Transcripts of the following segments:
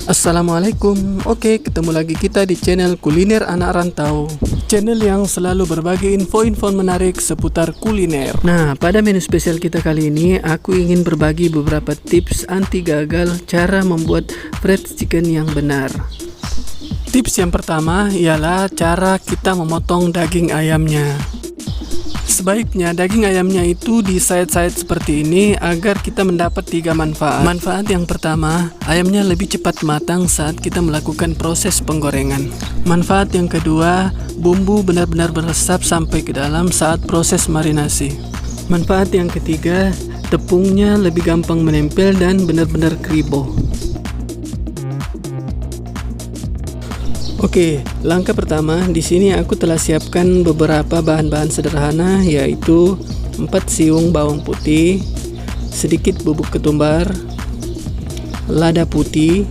Assalamualaikum. Oke, ketemu lagi kita di channel Kuliner Anak Rantau, channel yang selalu berbagi info-info menarik seputar kuliner. Nah, pada menu spesial kita kali ini aku ingin berbagi beberapa tips anti gagal cara membuat fried chicken yang benar. Tips yang pertama ialah cara kita memotong daging ayamnya. Sebaiknya daging ayamnya itu di sayat-sayat seperti ini agar kita mendapat 3 manfaat. Manfaat yang pertama, ayamnya lebih cepat matang saat kita melakukan proses penggorengan. Manfaat yang kedua, bumbu benar-benar meresap sampai ke dalam saat proses marinasi. Manfaat yang ketiga, tepungnya lebih gampang menempel dan benar-benar kribo. Oke, langkah pertama di sini aku telah siapkan beberapa bahan-bahan sederhana, yaitu 4 siung bawang putih, sedikit bubuk ketumbar, lada putih,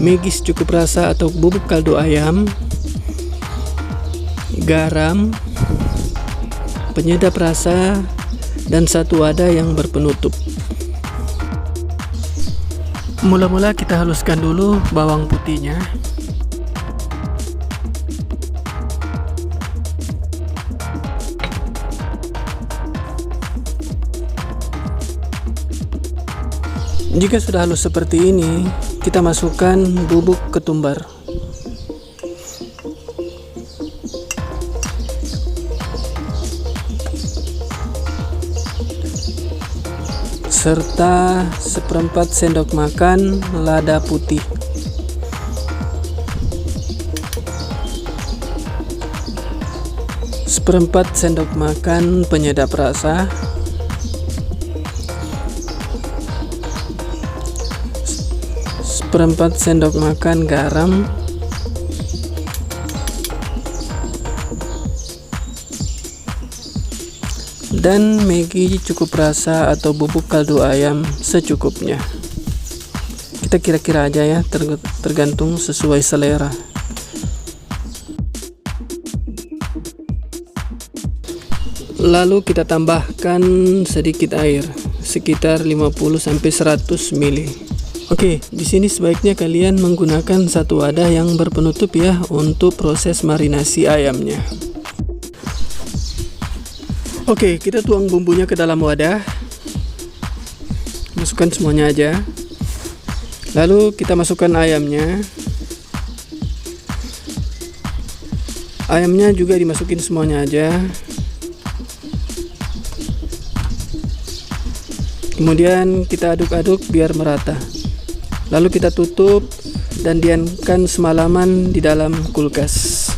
megis cukup rasa atau bubuk kaldu ayam, garam, penyedap rasa, dan 1 wadah yang berpenutup. Mula-mula kita haluskan dulu bawang putihnya. Jika sudah halus seperti ini, kita masukkan bubuk ketumbar. Serta 1/4 sendok makan lada putih. Seperempat sendok makan penyedap rasa. 1/4 sendok makan garam, dan megi cukup rasa atau bubuk kaldu ayam secukupnya. Kita kira-kira aja ya, tergantung sesuai selera. Lalu kita tambahkan sedikit air, sekitar 50-100 ml. Oke, di sini sebaiknya kalian menggunakan 1 wadah yang berpenutup ya untuk proses marinasi ayamnya. Oke, kita tuang bumbunya ke dalam wadah. Masukkan semuanya aja. Lalu kita masukkan ayamnya. Ayamnya juga dimasukin semuanya aja. Kemudian kita aduk-aduk biar merata. Lalu kita tutup dan diamkan semalaman di dalam kulkas.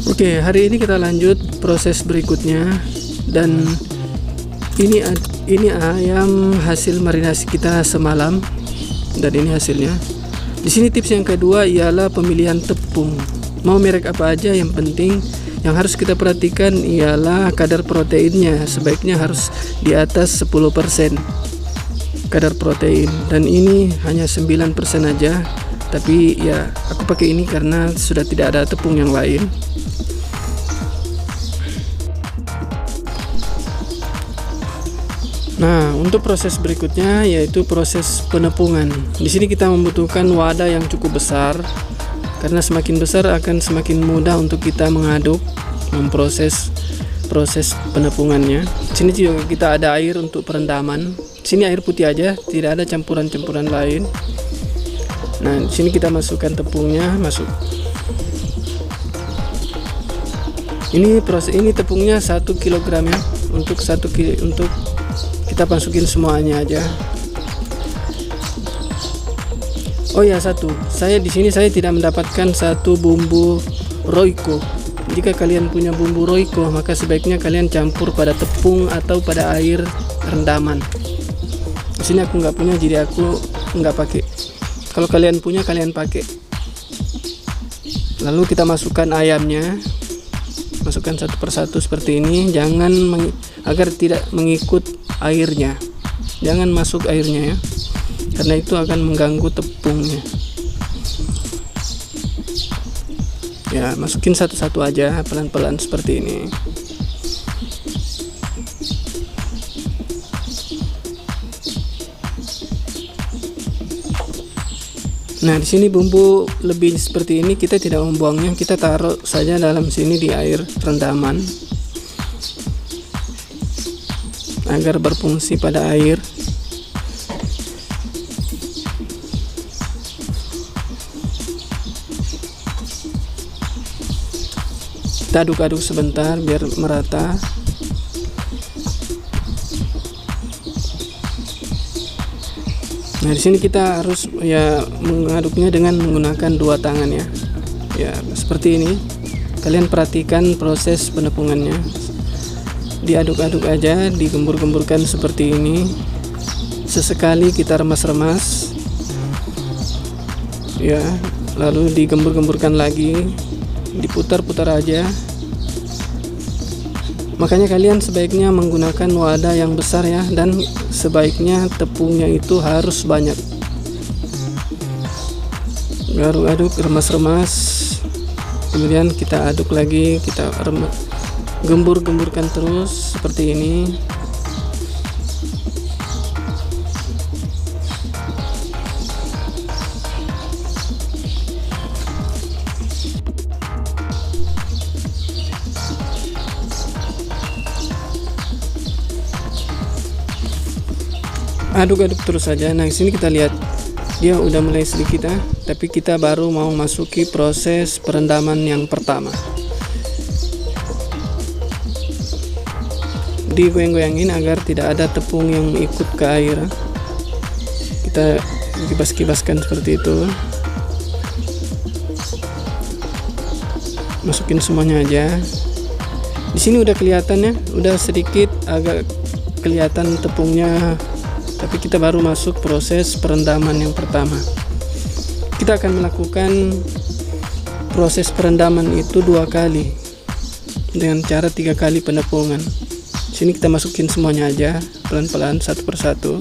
Oke, hari ini kita lanjut proses berikutnya, dan ini ayam hasil marinasi kita semalam, dan ini hasilnya. Di sini tips yang kedua ialah pemilihan tepung. Mau merek apa aja, yang penting yang harus kita perhatikan ialah kadar proteinnya. Sebaiknya harus di atas 10% kadar protein, dan ini hanya 9% aja. Tapi ya aku pakai ini karena sudah tidak ada tepung yang lain. Nah, untuk proses berikutnya yaitu proses penepungan. Di sini kita membutuhkan wadah yang cukup besar, karena semakin besar akan semakin mudah untuk kita mengaduk, memproses proses penepungannya. Di sini juga kita ada air untuk perendaman. Di sini air putih aja, tidak ada campuran-campuran lain. Nah, di sini kita masukkan tepungnya, masuk. Ini tepungnya 1 kg ya. Untuk kita masukin semuanya aja. Oh ya, saya di sini tidak mendapatkan 1 bumbu Royco. Jika kalian punya bumbu Royco, maka sebaiknya kalian campur pada tepung atau pada air rendaman. Di sini aku nggak punya, jadi aku nggak pakai. Kalau kalian punya, kalian pakai. Lalu kita masukkan ayamnya, masukkan 1 persatu seperti ini. Jangan agar tidak mengikut airnya, jangan masuk airnya ya, karena itu akan mengganggu tepungnya. Ya, masukin satu-satu aja, pelan-pelan seperti ini. Nah, di sini bumbu lebih seperti ini, kita tidak membuangnya, kita taruh saja dalam sini di air rendaman agar berfungsi pada air. Kita aduk-aduk sebentar biar merata. Nah, di sini kita harus ya mengaduknya dengan menggunakan dua tangan ya. Ya, seperti ini. Kalian perhatikan proses penepungannya. Diaduk-aduk aja, digembur-gemburkan seperti ini. Sesekali kita remas-remas. Ya, lalu digembur-gemburkan lagi. Diputar-putar aja. Makanya kalian sebaiknya menggunakan wadah yang besar ya, dan sebaiknya tepungnya itu harus banyak. Aduk-aduk, remas-remas, kemudian kita aduk lagi, kita gembur-gemburkan terus seperti ini. Aduk-aduk terus saja. Nah, di sini kita lihat dia udah mulai sedikit tapi kita baru mau masuki proses perendaman yang pertama. Digoyang-goyangin agar tidak ada tepung yang ikut ke air. Kita kibas-kibaskan seperti itu. Masukin semuanya aja. Di sini udah kelihatan ya, udah sedikit agak kelihatan tepungnya. Tapi kita baru masuk proses perendaman yang pertama. Kita akan melakukan proses perendaman itu 2 kali dengan cara 3 kali penepungan. Sini kita masukin semuanya aja pelan-pelan satu persatu.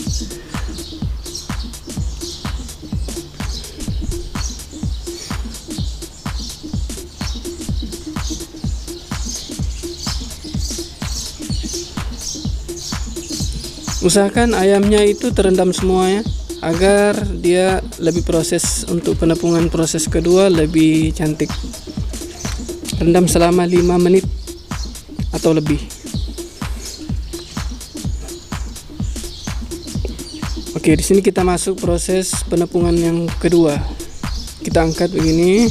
Usahakan ayamnya itu terendam semua ya, agar dia lebih proses untuk penepungan proses kedua lebih cantik. Rendam selama 5 menit atau lebih. Oke, di sini kita masuk proses penepungan yang kedua. Kita angkat begini.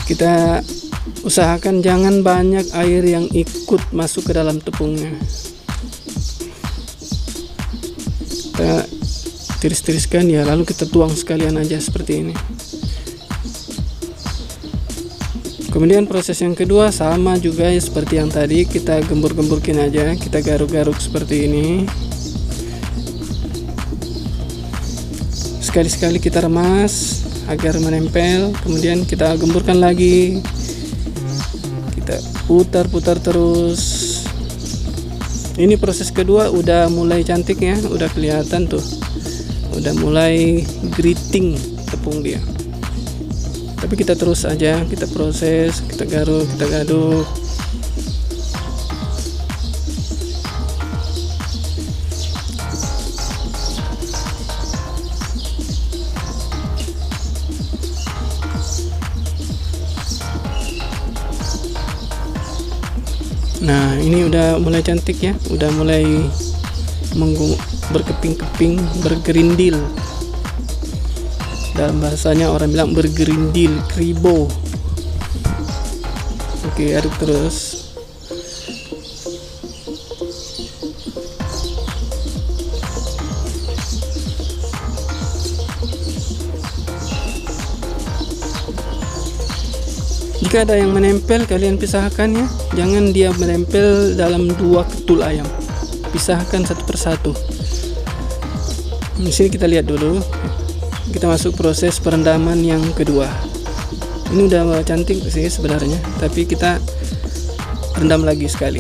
Kita usahakan jangan banyak air yang ikut masuk ke dalam tepungnya. Kita tiris-tiriskan ya, lalu kita tuang sekalian aja seperti ini. Kemudian proses yang kedua sama juga ya, seperti yang tadi, kita gembur-gemburkin aja, kita garuk-garuk seperti ini. Sekali-sekali kita remas agar menempel, kemudian kita gemburkan lagi, kita putar-putar terus. Ini proses kedua udah mulai cantik ya, udah kelihatan tuh, udah mulai geriting tepung dia. Tapi kita terus aja, kita proses, kita garuk, kita aduk. Nah, ini udah mulai cantik ya, udah mulai berkeping-keping, bergerindil. Dalam bahasanya orang bilang bergerindil, kribo. Oke, aduk terus. Jika ada yang menempel, kalian pisahkan ya, jangan dia menempel dalam 2 ketul ayam, pisahkan satu persatu. Di sini kita lihat dulu, kita masuk proses perendaman yang kedua. Ini udah cantik sih sebenarnya, tapi kita rendam lagi sekali.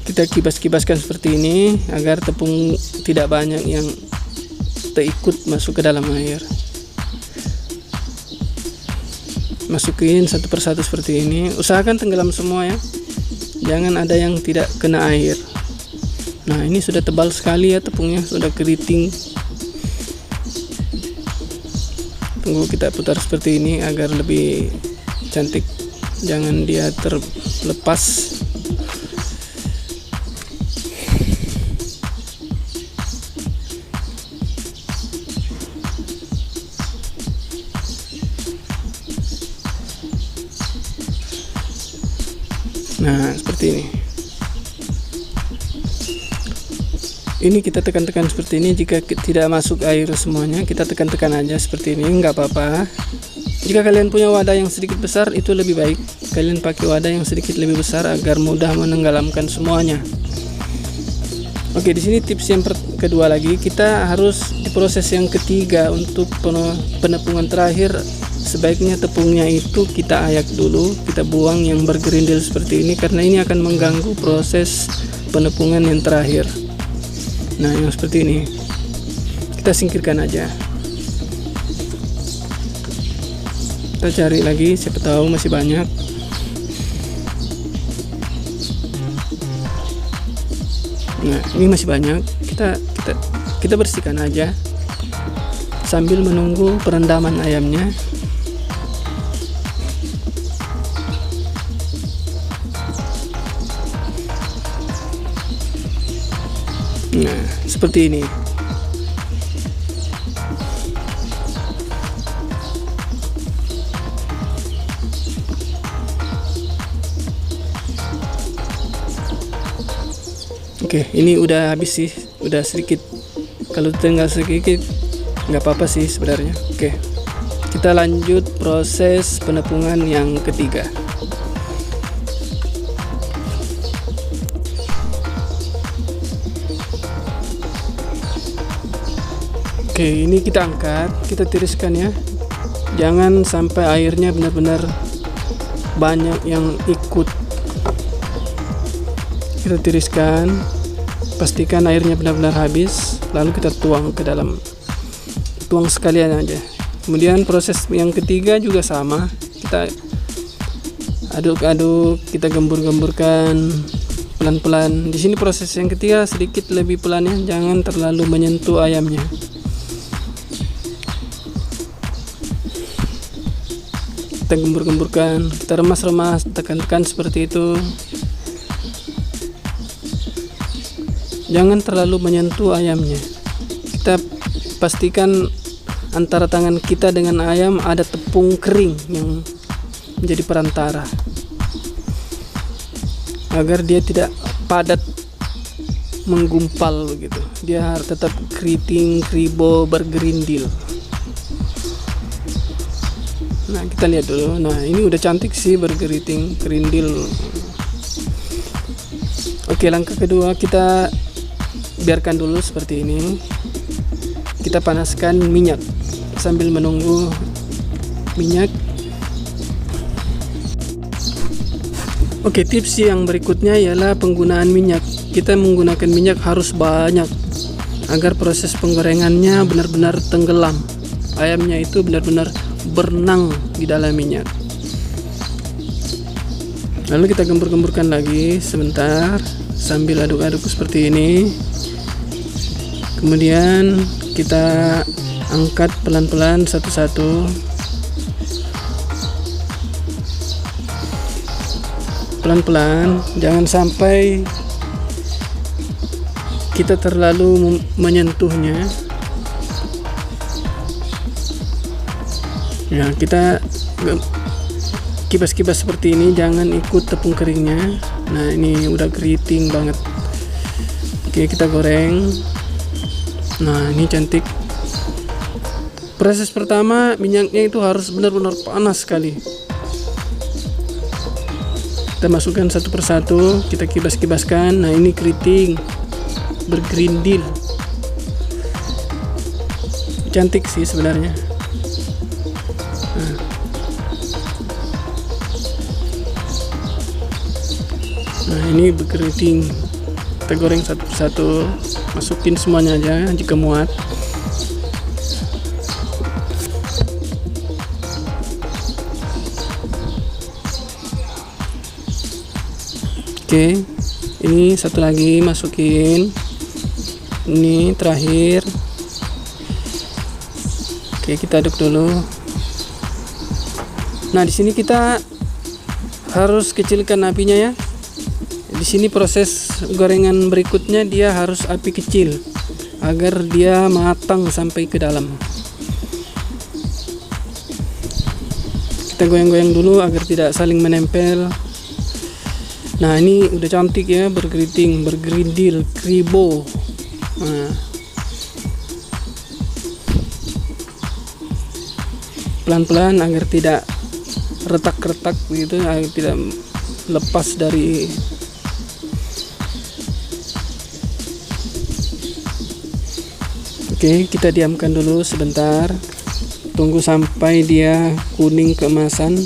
Kita kibas-kibaskan seperti ini agar tepung tidak banyak yang terikut masuk ke dalam air. masukin satu persatu seperti ini. Usahakan tenggelam semua ya, jangan ada yang tidak kena air. Nah ini sudah tebal sekali ya tepungnya, sudah keriting. Tunggu kita putar seperti ini agar lebih cantik, jangan dia terlepas. Nah seperti ini. Ini kita tekan-tekan seperti ini. Jika tidak masuk air semuanya, kita tekan-tekan aja seperti ini, nggak apa-apa. Jika kalian punya wadah yang sedikit besar, itu lebih baik kalian pakai wadah yang sedikit lebih besar agar mudah menenggelamkan semuanya. Oke, di sini tips yang kedua lagi, kita harus di proses yang ketiga untuk penepungan terakhir. Sebaiknya tepungnya itu kita ayak dulu, kita buang yang bergerindil seperti ini, karena ini akan mengganggu proses penepungan yang terakhir. Nah yang seperti ini kita singkirkan aja. Kita cari lagi, siapa tahu masih banyak. Nah ini masih banyak, kita bersihkan aja sambil menunggu perendaman ayamnya. Nah seperti ini. Oke, ini udah habis sih, udah sedikit. Kalau tinggal sedikit nggak apa-apa sih sebenarnya. Oke, kita lanjut proses penepungan yang ketiga. Oke, ini kita angkat, kita tiriskan ya. Jangan sampai airnya benar-benar banyak yang ikut. Kita tiriskan, pastikan airnya benar-benar habis, lalu kita tuang ke dalam. Tuang sekalian aja. Kemudian proses yang ketiga juga sama. Kita aduk-aduk, kita gembur-gemburkan pelan-pelan. Di sini proses yang ketiga sedikit lebih pelan ya, jangan terlalu menyentuh ayamnya. Kita gembur-gemburkan, kita remas-remas, tekan-tekan seperti itu. Jangan terlalu menyentuh ayamnya. Kita pastikan antara tangan kita dengan ayam ada tepung kering yang menjadi perantara, agar dia tidak padat menggumpal begitu. Dia harus tetap keriting, kribo, bergerindil. Nah kita lihat dulu. Nah ini udah cantik sih, bergeriting, kerindil. Oke, langkah kedua kita biarkan dulu seperti ini. Kita panaskan minyak sambil menunggu minyak. Oke, tips yang berikutnya ialah penggunaan minyak. Kita menggunakan minyak harus banyak agar proses penggorengannya benar-benar tenggelam. Ayamnya itu benar-benar berenang di dalam minyak. Lalu kita gembur-gemburkan lagi sebentar sambil aduk-aduk seperti ini. Kemudian kita angkat pelan-pelan satu-satu. Pelan-pelan, jangan sampai kita terlalu menyentuhnya. Ya, kita kibas-kibas seperti ini, jangan ikut tepung keringnya. Nah ini udah keriting banget. Oke, kita goreng. Nah ini cantik. Proses pertama, minyaknya itu harus benar-benar panas sekali. Kita masukkan satu persatu, kita kibas-kibaskan. Nah ini keriting, bergerindil. Cantik sih sebenarnya. Nah ini berkeriting, kita goreng satu persatu, masukin semuanya aja jika muat. Oke, ini satu lagi masukin. Ini terakhir. Oke, kita aduk dulu. Nah, di sini kita harus kecilkan apinya ya. Di sini proses gorengan berikutnya dia harus api kecil agar dia matang sampai ke dalam. Kita goyang-goyang dulu agar tidak saling menempel. Nah, ini udah cantik ya, bergerinding, bergerindil, kribo. Nah, pelan-pelan agar tidak retak-retak begitu, agar tidak lepas dari Oke, kita diamkan dulu sebentar. Tunggu sampai dia kuning keemasan.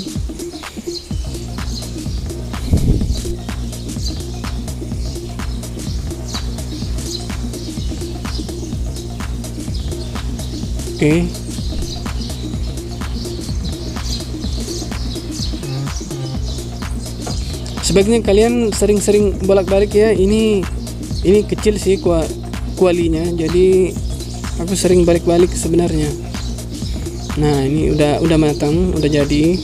Oke. Sebaiknya kalian sering-sering bolak-balik ya. Ini kecil sih kualinya. Jadi aku sering balik-balik sebenarnya. Nah, ini udah matang, udah jadi.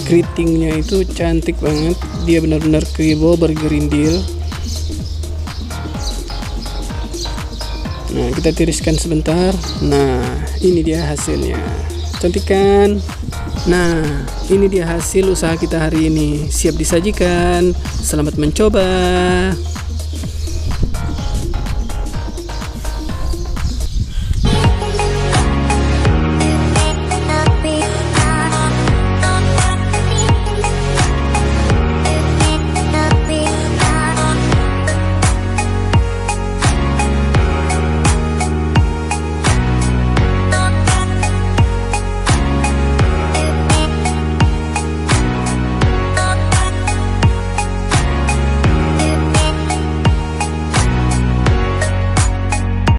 Keritingnya itu cantik banget. Dia benar-benar kribo, bergerindil. Nah, kita tiriskan sebentar. Nah, ini dia hasilnya. Cantik kan? Nah, ini dia hasil usaha kita hari ini. Siap disajikan. Selamat mencoba.